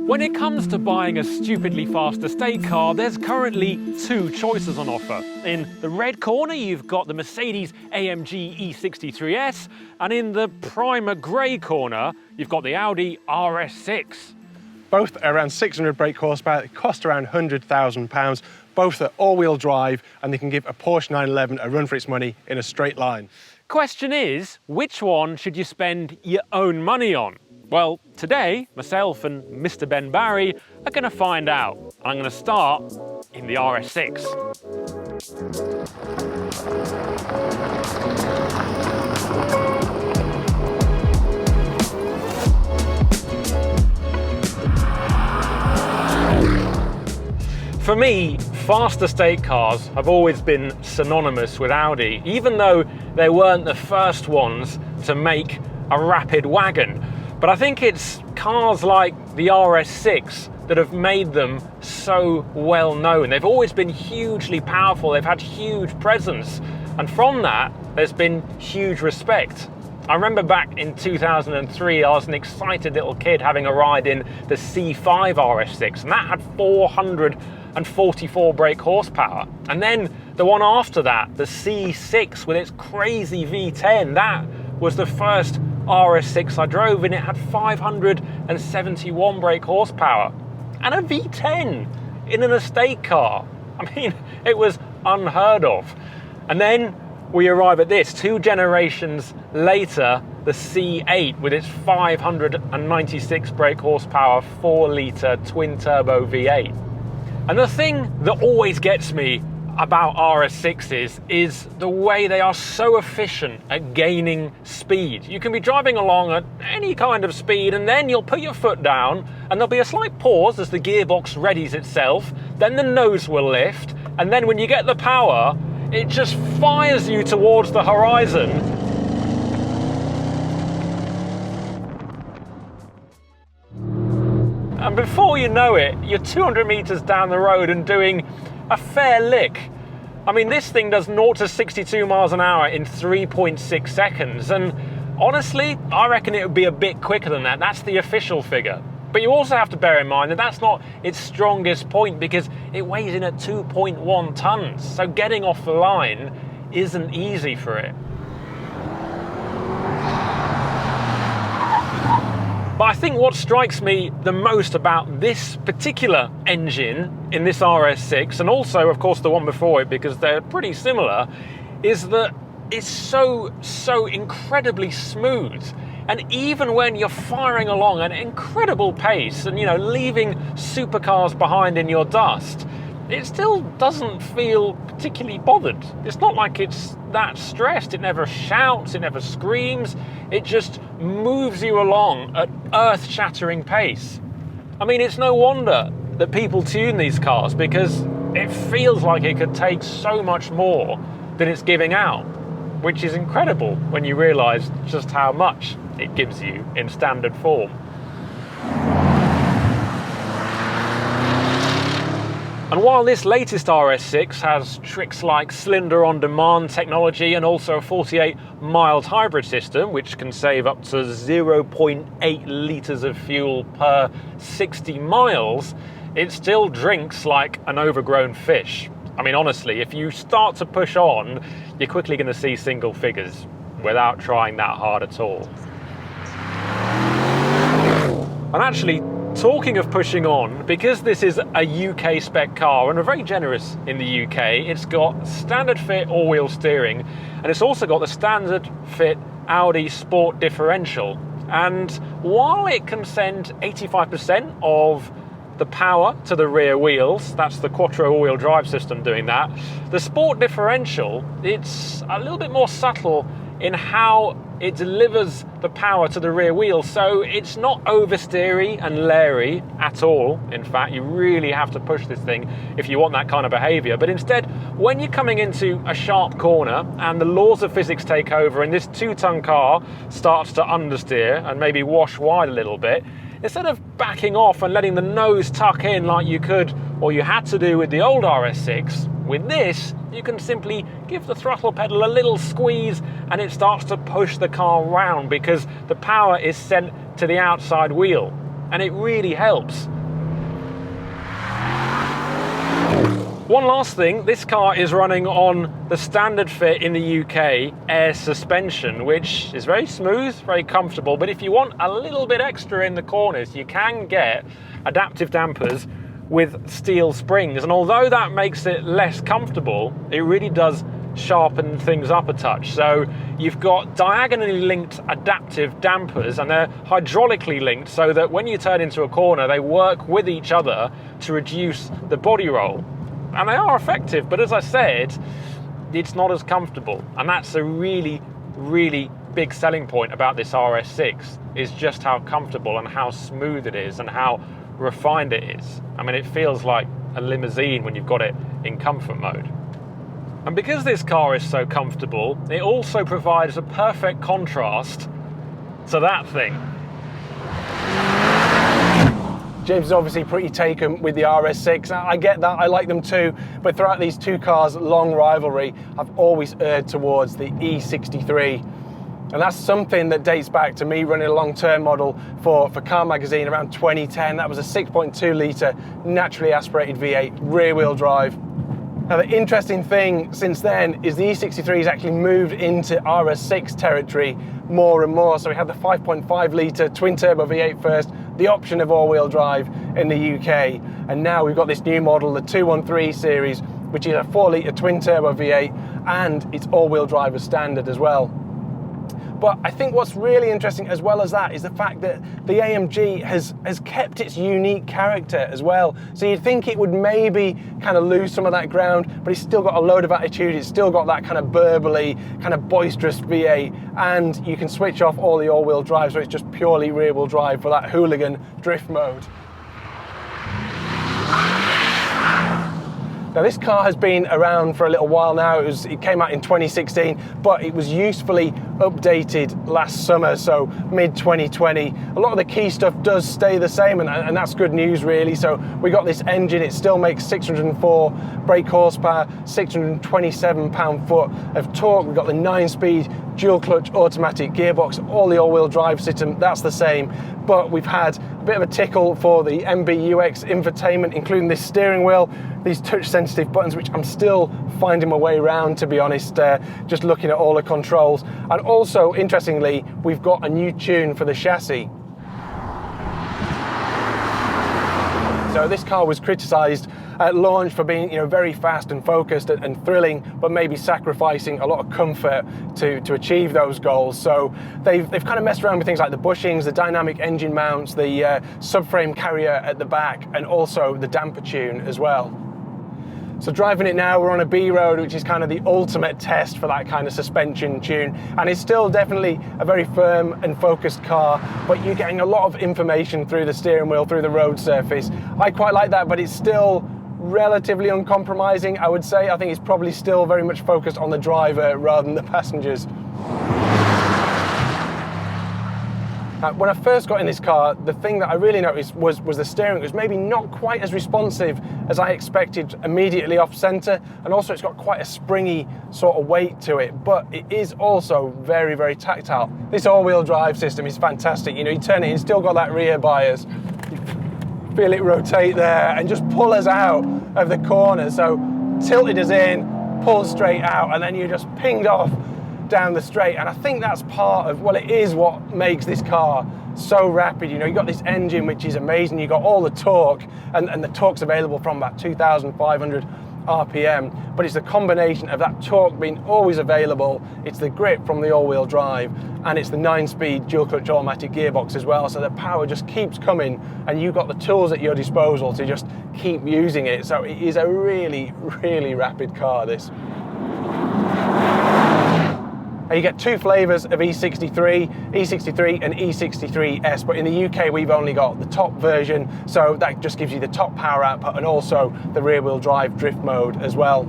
When it comes to buying a stupidly fast estate car, there's currently two choices on offer. In the red corner, you've got the Mercedes-AMG E63S, and in the primer grey corner, you've got the Audi RS6. Both are around 600 brake horsepower, they cost around £100,000. Both are all-wheel drive, and they can give a Porsche 911 a run for its money in a straight line. Question is, which one should you spend your own money on? Well, today, myself and Mr. Ben Barry are going to find out. I'm going to start in the RS6. For me, fast estate cars have always been synonymous with Audi, even though they weren't the first ones to make a rapid wagon. But I think it's cars like the RS6 that have made them so well known. They've always been hugely powerful, they've had huge presence, and from that there's been huge respect. I remember back in 2003, I was an excited little kid having a ride in the C5 RS6, and that had 444 brake horsepower. And then the one after that, the C6 with its crazy V10, that was the first RS6 I drove, and it had 571 brake horsepower. And a V10 in an estate car. I mean, it was unheard of. And then we arrive at this, 2 generations later, the C8 with its 596 brake horsepower, 4-litre twin-turbo V8. And the thing that always gets me about RS6s is the way they are so efficient at gaining speed. You can be driving along at any kind of speed, and then you'll put your foot down and there'll be a slight pause as the gearbox readies itself, then the nose will lift, and then when you get the power, it just fires you towards the horizon. And before you know it, you're 200 meters down the road and doing a fair lick. I mean, this thing does 0 to 62 miles an hour in 3.6 seconds. And honestly, I reckon it would be a bit quicker than that. That's the official figure. But you also have to bear in mind that that's not its strongest point, because it weighs in at 2.1 tons. So getting off the line isn't easy for it. But I think what strikes me the most about this particular engine in this RS6, and also of course the one before it, because they're pretty similar, is that it's so incredibly smooth. And even when you're firing along at an incredible pace and, you know, leaving supercars behind in your dust, it still doesn't feel particularly bothered. It's not like it's that stressed. It never shouts, it never screams. It just moves you along at earth-shattering pace. I mean, it's no wonder that people tune these cars, because it feels like it could take so much more than it's giving out, which is incredible when you realise just how much it gives you in standard form. And while this latest RS6 has tricks like cylinder on demand technology and also a 48 mild hybrid system, which can save up to 0.8 litres of fuel per 60 miles, it still drinks like an overgrown fish. I mean, honestly, if you start to push on, you're quickly going to see single figures without trying that hard at all. And actually, talking of pushing on, because this is a UK spec car and we're very generous in the UK, it's got standard fit all-wheel steering, and it's also got the standard fit Audi Sport differential. And while it can send 85% of the power to the rear wheels, that's the Quattro all-wheel drive system doing that, the Sport differential, it's a little bit more subtle in how it delivers the power to the rear wheel, so it's not oversteery and leery at all. In fact, you really have to push this thing if you want that kind of behaviour. But instead, when you're coming into a sharp corner and the laws of physics take over and this 2-ton car starts to understeer and maybe wash wide a little bit, instead of backing off and letting the nose tuck in like you could, or you had to do with the old RS6, with this, you can simply give the throttle pedal a little squeeze and it starts to push the car round, because the power is sent to the outside wheel. and it really helps. One last thing, this car is running on the standard fit in the UK air suspension, which is very smooth, very comfortable, but if you want a little bit extra in the corners, you can get adaptive dampers with steel springs, and although that makes it less comfortable, it really does sharpen things up a touch. So you've got diagonally linked adaptive dampers, and they're hydraulically linked so that when you turn into a corner, they work with each other to reduce the body roll. And they are effective, but as I said, it's not as comfortable. And that's a really, really big selling point about this RS6, is just how comfortable and how smooth it is and how refined it is. I mean, it feels like a limousine when you've got it in comfort mode. And because this car is so comfortable, it also provides a perfect contrast to that thing. James is obviously pretty taken with the RS6. I get that, I like them too, but throughout these two cars' long rivalry, I've always erred towards the E63. And that's something that dates back to me running a long-term model for Car Magazine around 2010. That was a 6.2 litre naturally aspirated V8 rear-wheel drive. Now the interesting thing since then is the E63 has actually moved into RS6 territory more and more. So we had the 5.5 litre twin-turbo V8 first, the option of all-wheel drive in the UK, and now we've got this new model, the 213 series, which is a 4 litre twin-turbo V8, and it's all-wheel drive as standard as well. But I think what's really interesting as well as that is the fact that the AMG has kept its unique character as well. So you'd think it would maybe kind of lose some of that ground, but it's still got a load of attitude, it's still got that kind of burbly, kind of boisterous V8, and you can switch off all the all-wheel drive, so it's just purely rear-wheel drive for that hooligan drift mode. Now this car has been around for a little while now. It came out in 2016, but it was usefully updated last summer, so mid-2020. A lot of the key stuff does stay the same, and that's good news really. So we got this engine, it still makes 604 brake horsepower, 627 pound-foot of torque. We've got the 9-speed dual clutch automatic gearbox, all the all-wheel drive system, that's the same. But we've had a bit of a tickle for the MBUX infotainment, including this steering wheel, these touch-sensitive buttons, which I'm still finding my way around, to be honest, just looking at all the controls. And also, interestingly, we've got a new tune for the chassis. So this car was criticised at launch for being, very fast and focused and thrilling, but maybe sacrificing a lot of comfort to achieve those goals. So they've kind of messed around with things like the bushings, the dynamic engine mounts, the subframe carrier at the back, and also the damper tune as well. So driving it now, we're on a B road, which is kind of the ultimate test for that kind of suspension tune. And it's still definitely a very firm and focused car, but you're getting a lot of information through the steering wheel, through the road surface. I quite like that, but it's still relatively uncompromising, I would say. I think it's probably still very much focused on the driver rather than the passengers. When I first got in this car, the thing that I really noticed was the steering. It was maybe not quite as responsive as I expected immediately off centre, and also it's got quite a springy sort of weight to it, but it is also very, very tactile. This all-wheel drive system is fantastic. You turn it, it's still got that rear bias. You feel it rotate there and just pull us out of the corner. So tilted us in, pulled straight out, and then you're just pinged off down the straight. And I think that's part of, it is what makes this car so rapid. You've got this engine which is amazing, you've got all the torque, and the torque's available from about 2,500 RPM, but it's the combination of that torque being always available, it's the grip from the all-wheel drive, and it's the 9-speed dual clutch automatic gearbox as well, so the power just keeps coming, and you've got the tools at your disposal to just keep using it. So it is a really, really rapid car, this. You get two flavours of E63 and E63S, but in the UK we've only got the top version, so that just gives you the top power output and also the rear-wheel drive drift mode as well.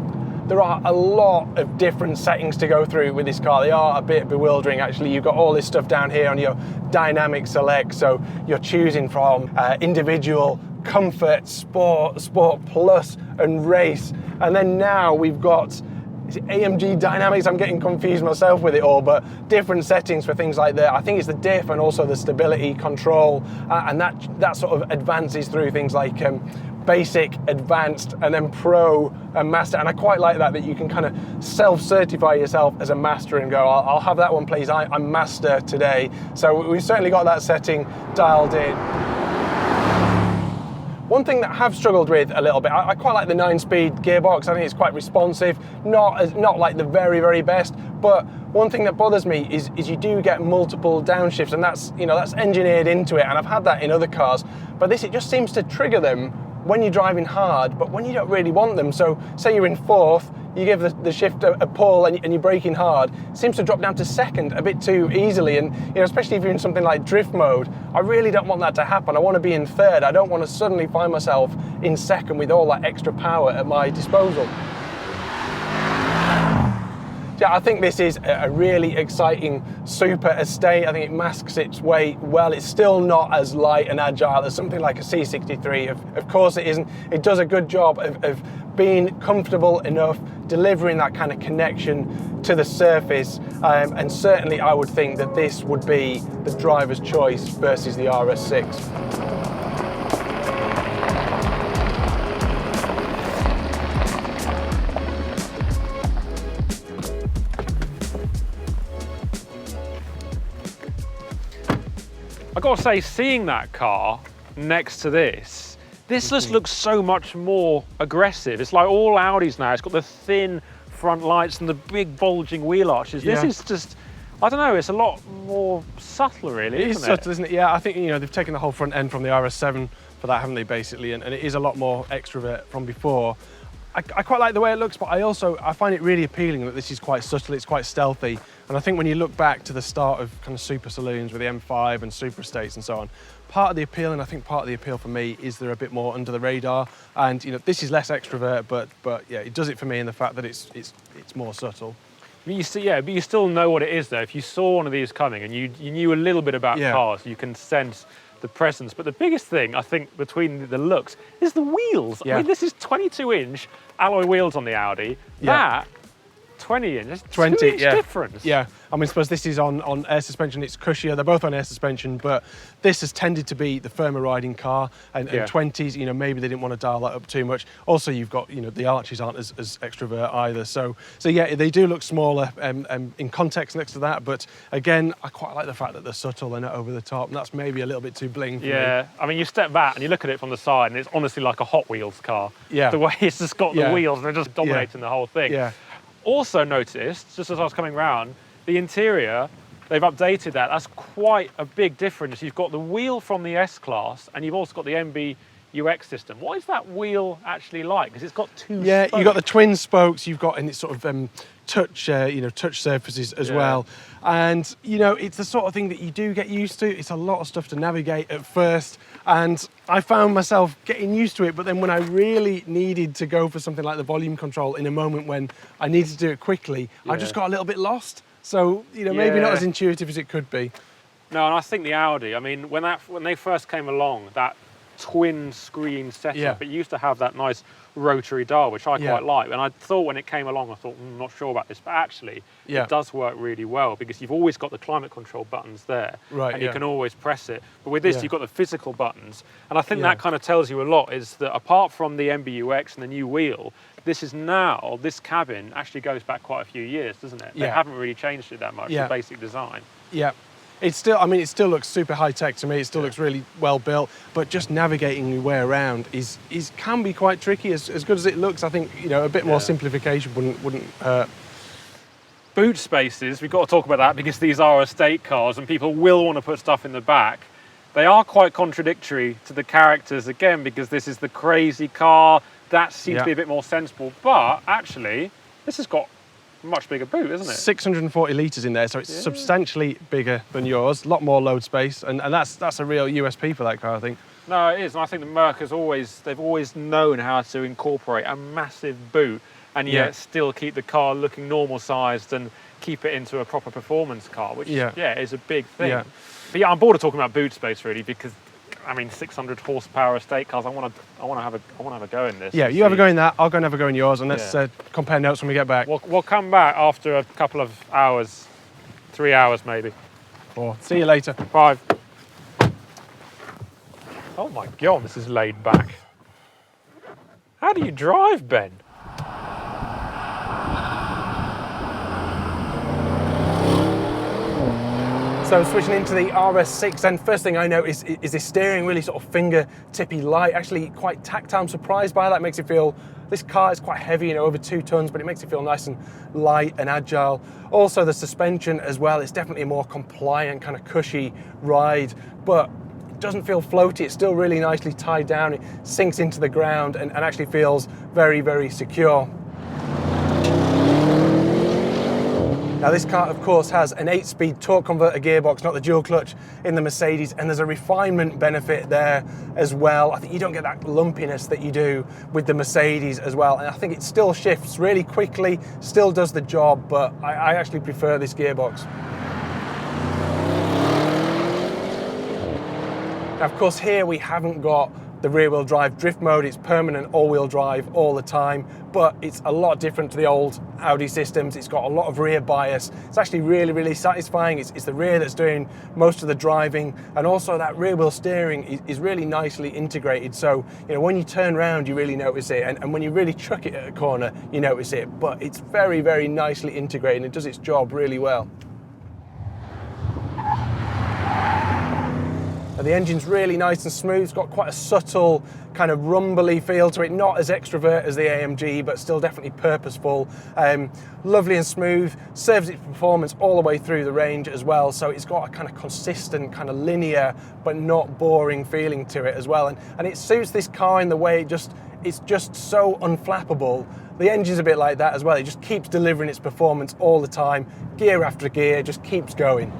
There are a lot of different settings to go through with this car. They are a bit bewildering actually. You've got all this stuff down here on your dynamic select, so you're choosing from individual, comfort, sport plus and race, and then now we've got is it AMG Dynamics? I'm getting confused myself with it all, but different settings for things like that. I think it's the diff and also the stability control, and that sort of advances through things like basic, advanced, and then pro and master. And I quite like that you can kind of self-certify yourself as a master and go, I'll have that one, please. I'm master today. So we've certainly got that setting dialed in. One thing that I have struggled with a little bit, I quite like the 9-speed gearbox. I think it's quite responsive, not like the very, very best, but one thing that bothers me is you do get multiple downshifts, and that's engineered into it, and I've had that in other cars, but it just seems to trigger them when you're driving hard, but when you don't really want them. So say you're in fourth, you give the shift a pull and you're braking hard, it seems to drop down to second a bit too easily. And especially if you're in something like drift mode, I really don't want that to happen. I want to be in third. I don't want to suddenly find myself in second with all that extra power at my disposal. Yeah, I think this is a really exciting super estate. I think it masks its way well. It's still not as light and agile as something like a C63. Of course it isn't. It does a good job of being comfortable enough, delivering that kind of connection to the surface. And certainly I would think that this would be the driver's choice versus the RS6. I've got to say, seeing that car next to this just looks so much more aggressive. It's like all Audis now. It's got the thin front lights and the big bulging wheel arches. This is just, I don't know, it's a lot more subtle, really, isn't it? It is subtle, isn't it? Yeah, I think, they've taken the whole front end from the RS7 for that, haven't they, basically? And it is a lot more extrovert from before. I quite like the way it looks, but I find it really appealing that this is quite subtle, it's quite stealthy. And I think when you look back to the start of kind of super saloons with the M5 and super estates and so on, part of the appeal, and I think part of the appeal for me, is they're a bit more under the radar. And this is less extrovert, but yeah, it does it for me in the fact that it's more subtle. But you still know what it is, though. If you saw one of these coming and you knew a little bit about cars, you can sense the presence. But the biggest thing, I think, between the looks is the wheels. Yeah. I mean, this is 22-inch alloy wheels on the Audi. Yeah. That 20-inch, there's 20, 2-inch yeah. difference. Yeah, I mean, I suppose this is on air suspension, it's cushier, they're both on air suspension, but this has tended to be the firmer riding car, and 20s, maybe they didn't want to dial that up too much. Also, you've got, the arches aren't as extrovert either, so yeah, they do look smaller in context next to that, but again, I quite like the fact that they're subtle, they're not over the top, and that's maybe a little bit too bling for me. I mean, you step back and you look at it from the side, and it's honestly like a Hot Wheels car. Yeah. The way it's just got the wheels, and they're just dominating the whole thing. Yeah. Also noticed, just as I was coming round, the interior, they've updated that. That's quite a big difference. You've got the wheel from the S-Class, and you've also got the MBUX system. What is that wheel actually like? Because it's got two spokes. You've got the twin spokes, you've got, and it's sort of touch surfaces as well. And, it's the sort of thing that you do get used to. It's a lot of stuff to navigate at first. And I found myself getting used to it, but then when I really needed to go for something like the volume control in a moment when I needed to do it quickly, I just got a little bit lost. So, maybe not as intuitive as it could be. No, and I think the Audi, I mean, when they first came along, that twin screen setup, it used to have that nice rotary dial, which I quite like. And I thought when it came along, I thought, I'm not sure about this, but actually it does work really well because you've always got the climate control buttons there, and you can always press it. But with this, you've got the physical buttons. And I think that kind of tells you a lot, is that apart from the MBUX and the new wheel, this cabin actually goes back quite a few years, doesn't it? They haven't really changed it that much, the basic design. Yeah. It still looks super high tech to me. It still looks really well built, but just navigating your way around can be quite tricky. As good as it looks, I think a bit more simplification wouldn't hurt. Boot spaces, we've got to talk about that because these are estate cars and people will want to put stuff in the back. They are quite contradictory to the characters again because this is the crazy car. That seems to be a bit more sensible, but actually this has got much bigger boot, isn't it? 640 litres in there, so it's substantially bigger than yours. A lot more load space, and that's a real USP for that car, I think. No, it is, and I think the Merc they've always known how to incorporate a massive boot and yet still keep the car looking normal sized and keep it into a proper performance car, which is a big thing. But I'm bored of talking about boot space really because I mean, 600 horsepower estate cars. I want to have a go in this. Yeah, you have a go in that. I'll go and have a go in yours, and let's Yeah. compare notes when we get back. We'll come back after a couple of hours, 3 hours maybe. Or see you later. 5. Oh my God, this is laid back. How do you drive, Ben? So switching into the RS6, and first thing I notice is this steering really sort of finger-tippy light, actually quite tactile. I'm surprised by that. Makes it feel, this car is quite heavy, over 2 tons, but it makes it feel nice and light and agile. Also the suspension as well, it's definitely a more compliant, kind of cushy ride, but it doesn't feel floaty. It's still really nicely tied down. It sinks into the ground and actually feels very, very secure. Now this car, of course, has an 8-speed torque converter gearbox, not the dual clutch in the Mercedes, and there's a refinement benefit there as well. I think you don't get that lumpiness that you do with the Mercedes as well, and I think it still shifts really quickly, still does the job, but I actually prefer this gearbox. Now, of course, here we haven't got the rear-wheel drive drift mode. It's permanent all-wheel drive all the time, but it's a lot different to the old Audi systems. It's got a lot of rear bias. It's actually really, really satisfying. It's the rear that's doing most of the driving, and also that rear-wheel steering is really nicely integrated. So, when you turn around, you really notice it, and when you really chuck it at a corner, you notice it. But it's very, very nicely integrated, and it does its job really well. Now, the engine's really nice and smooth. It's got quite a subtle kind of rumbly feel to it, not as extrovert as the AMG, but still definitely purposeful. Lovely and smooth, serves its performance all the way through the range as well. So it's got a kind of consistent, kind of linear, but not boring feeling to it as well. And it suits this car in the way it's just so unflappable. The engine's a bit like that as well. It just keeps delivering its performance all the time. Gear after gear, just keeps going.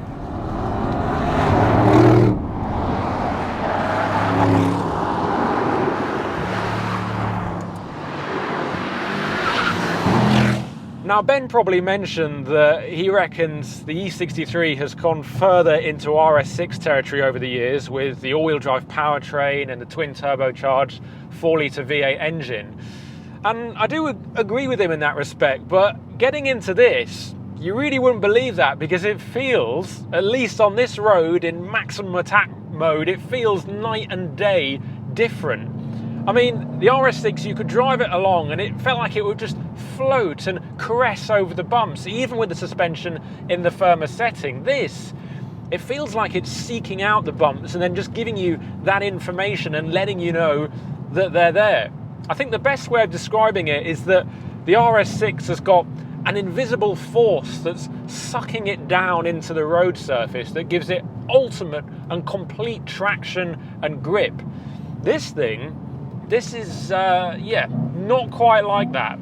Now, Ben probably mentioned that he reckons the E63 has gone further into RS6 territory over the years with the all-wheel drive powertrain and the twin turbocharged 4-litre V8 engine. And I do agree with him in that respect, but getting into this, you really wouldn't believe that, because it feels, at least on this road in maximum attack mode, it feels night and day different. I mean, the RS6, you could drive it along and it felt like it would just float and caress over the bumps, even with the suspension in the firmer setting. This, it feels like it's seeking out the bumps and then just giving you that information and letting you know that they're there. I think the best way of describing it is that the RS6 has got an invisible force that's sucking it down into the road surface that gives it ultimate and complete traction and grip. This is, not quite like that.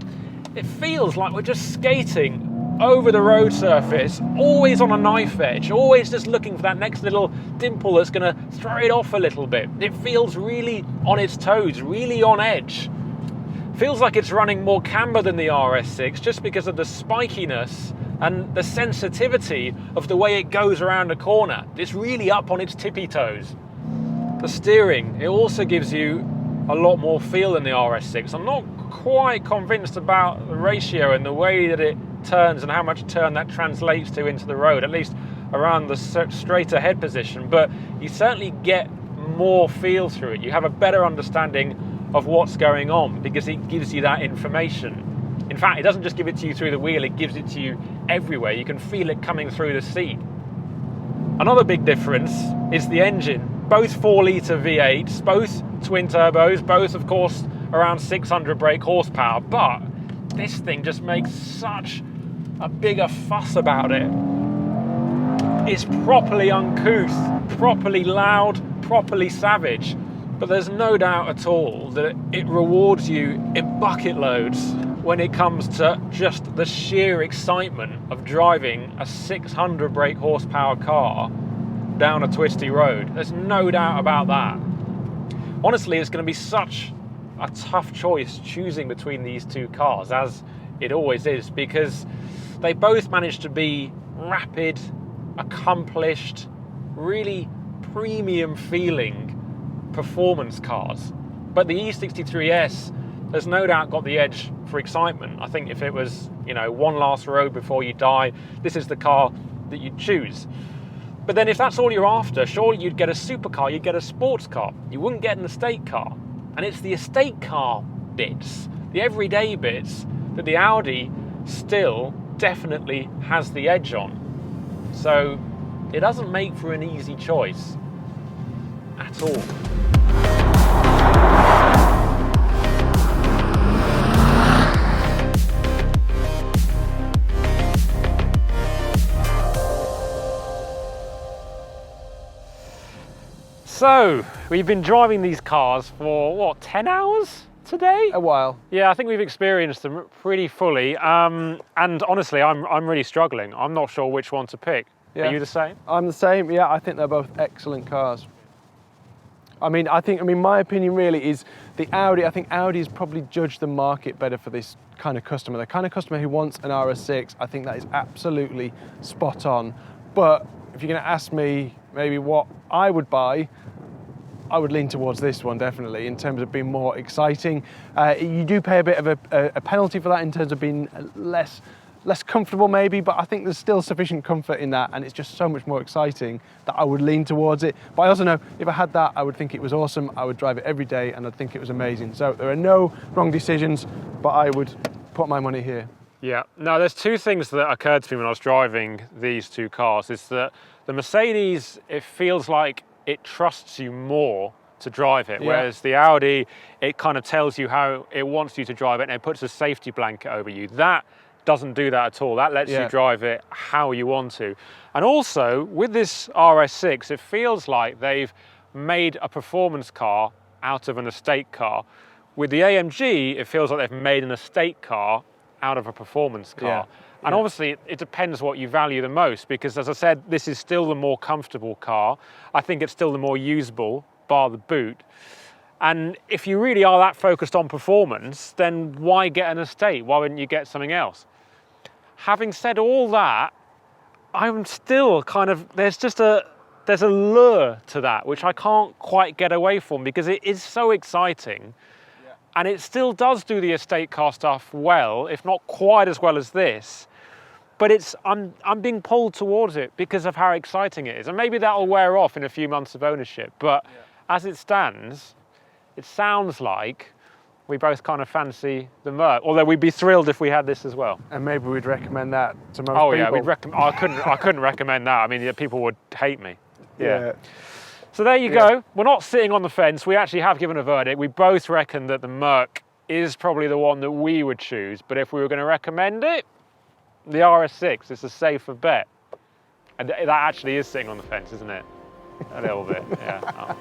It feels like we're just skating over the road surface, always on a knife edge, always just looking for that next little dimple that's going to throw it off a little bit. It feels really on its toes, really on edge. Feels like it's running more camber than the RS6 just because of the spikiness and the sensitivity of the way it goes around a corner. It's really up on its tippy toes. The steering, it also gives you a lot more feel than the RS6. I'm not quite convinced about the ratio and the way that it turns and how much turn that translates to into the road, at least around the straight ahead position, but you certainly get more feel through it. You have a better understanding of what's going on because it gives you that information. In fact, it doesn't just give it to you through the wheel, it gives it to you everywhere. You can feel it coming through the seat. Another big difference is the engine. Both 4-litre V8s, both twin turbos, both of course around 600 brake horsepower, but this thing just makes such a bigger fuss about it. It's properly uncouth, properly loud, properly savage, but there's no doubt at all that it rewards you in bucket loads when it comes to just the sheer excitement of driving a 600 brake horsepower car down a twisty road. There's no doubt about that. Honestly, it's going to be such a tough choice choosing between these two cars, as it always is, because they both manage to be rapid, accomplished, really premium feeling performance cars. But the E63S has no doubt got the edge for excitement. I think if it was, one last road before you die, this is the car that you'd choose. But then if that's all you're after, surely you'd get a supercar, you'd get a sports car. You wouldn't get an estate car. And it's the estate car bits, the everyday bits, that the Audi still definitely has the edge on. So it doesn't make for an easy choice at all. So, we've been driving these cars for, 10 hours today? A while. Yeah, I think we've experienced them pretty fully. And honestly, I'm really struggling. I'm not sure which one to pick. Yeah. Are you the same? I'm the same, yeah, I think they're both excellent cars. I mean, my opinion really is the Audi. I think Audi has probably judged the market better for this kind of customer. The kind of customer who wants an RS6, I think that is absolutely spot on. But if you're going to ask me maybe what I would buy, I would lean towards this one definitely in terms of being more exciting. You do pay a bit of a penalty for that in terms of being less comfortable maybe, but I think there's still sufficient comfort in that, and it's just so much more exciting that I would lean towards it. But I also know if I had that, I would think it was awesome. I would drive it every day and I'd think it was amazing. So there are no wrong decisions, but I would put my money here. Yeah. Now, there's two things that occurred to me when I was driving these two cars. Is that the Mercedes, it feels like it trusts you more to drive it, whereas the Audi, it kind of tells you how it wants you to drive it and it puts a safety blanket over you. That doesn't do that at all. That lets you drive it how you want to. And also, with this RS6, it feels like they've made a performance car out of an estate car. With the AMG, it feels like they've made an estate car out of a performance car. Yeah. And obviously, it depends what you value the most, because as I said, this is still the more comfortable car. I think it's still the more usable, bar the boot. And if you really are that focused on performance, then why get an estate? Why wouldn't you get something else? Having said all that, I'm still kind of, there's a lure to that, which I can't quite get away from, because it is so exciting. And it still does do the estate car stuff well, if not quite as well as this. But I'm being pulled towards it because of how exciting it is. And maybe that'll wear off in a few months of ownership. But as it stands, it sounds like we both kind of fancy the Merc. Although we'd be thrilled if we had this as well. And maybe we'd recommend that to most people. Oh yeah, I couldn't recommend that. I mean, people would hate me. Yeah. So there you go. We're not sitting on the fence. We actually have given a verdict. We both reckon that the Merc is probably the one that we would choose. But if we were going to recommend it, the RS6 is a safer bet. And that actually is sitting on the fence, isn't it? A little bit, yeah. Oh.